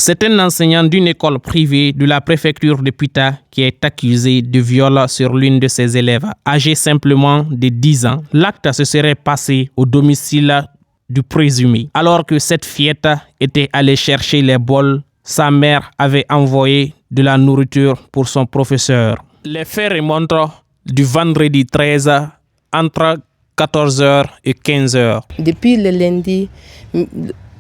C'est un enseignant d'une école privée de la préfecture de Puta qui est accusé de viol sur l'une de ses élèves. Âgée simplement de 10 ans, l'acte se serait passé au domicile du présumé. Alors que cette fillette était allée chercher les bols, sa mère avait envoyé de la nourriture pour son professeur. Les faits remontent du vendredi 13 entre 14h et 15h. Depuis le lundi,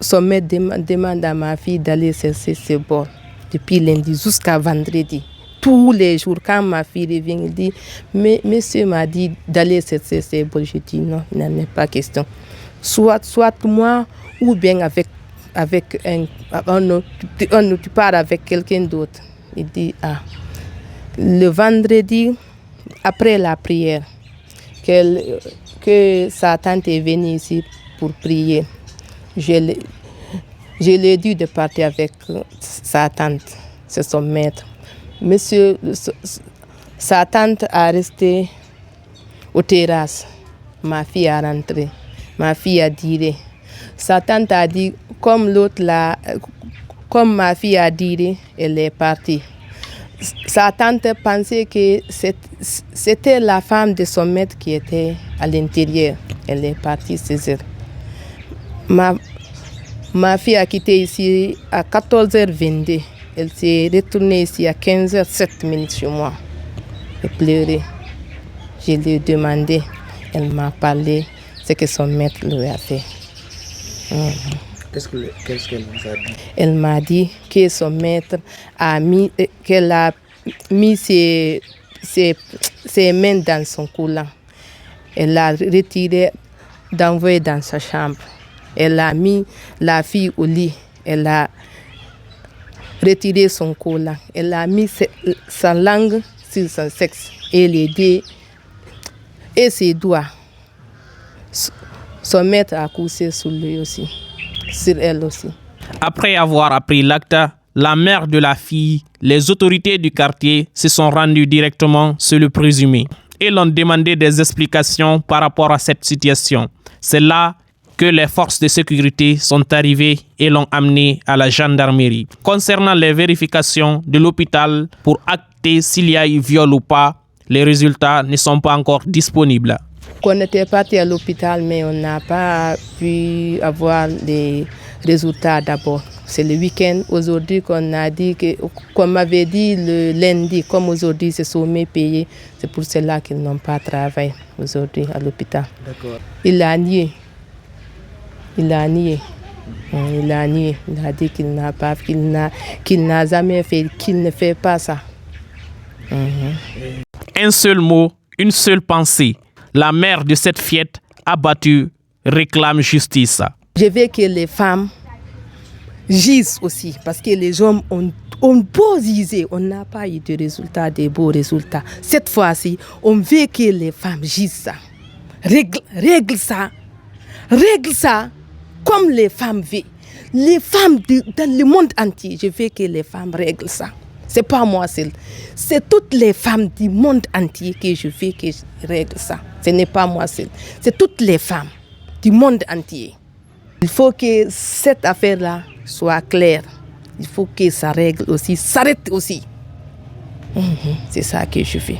son maître demande à ma fille d'aller chercher ses bols. Depuis lundi jusqu'à vendredi. Tous les jours, quand ma fille revient, elle dit, mais monsieur m'a dit d'aller chercher ses bols. Je dis non, il n'en est pas question. Soit moi ou bien avec tu pars avec quelqu'un d'autre. Il dit, le vendredi, après la prière, que sa tante est venue ici pour prier. Je lui ai dit de partir avec sa tante, c'est son maître. Monsieur, sa tante a resté aux terrasses. Ma fille a rentré. Ma fille a tiré. Sa tante a dit, comme ma fille a tiré, elle est partie. Sa tante pensait que c'était la femme de son maître qui était à l'intérieur. Elle est partie chez elle. Ma fille a quitté ici à 14h22. Elle s'est retournée ici à 15h07 chez moi. Elle pleurait. Je lui ai demandé. Elle m'a parlé ce que son maître lui a fait. Qu'est-ce qu'elle vous a dit? Elle m'a dit que son maître qu'elle a mis ses mains dans son coulant. Elle l'a retiré, d'envoyer dans sa chambre. Elle a mis la fille au lit. Elle a retiré son collant. Elle a mis sa langue sur son sexe et les doigts et ses doigts. Son maître a couché sur lui aussi, sur elle aussi. Après avoir appris l'acte, la mère de la fille, les autorités du quartier se sont rendues directement sur le présumé et l'ont demandé des explications par rapport à cette situation. C'est là que les forces de sécurité sont arrivées et l'ont amené à la gendarmerie. Concernant les vérifications de l'hôpital pour acter s'il y a eu viol ou pas, les résultats ne sont pas encore disponibles. On était parti à l'hôpital, mais on n'a pas pu avoir les résultats d'abord. C'est le week-end aujourd'hui qu'on a dit que, comme m'avait dit le lundi, comme aujourd'hui c'est sommet payé, c'est pour cela qu'ils n'ont pas travaillé aujourd'hui à l'hôpital. D'accord. Il a nié. Il a nié. Il a nié. Il a dit qu'il n'a jamais fait, qu'il ne fait pas ça. Un seul mot, une seule pensée. La mère de cette fillette abattue réclame justice. Je veux que les femmes gisent aussi, parce que les hommes ont beau giser, on n'a pas eu de résultats, de beaux résultats. Cette fois-ci, on veut que les femmes gisent ça. Règle ça comme les femmes veulent. Les femmes dans le monde entier, je veux que les femmes règlent ça. C'est pas moi seule. C'est toutes les femmes du monde entier que je veux que je règle ça. Ce n'est pas moi seule. C'est toutes les femmes du monde entier. Il faut que cette affaire-là soit claire. Il faut que ça règle aussi, s'arrête aussi. C'est ça que je fais.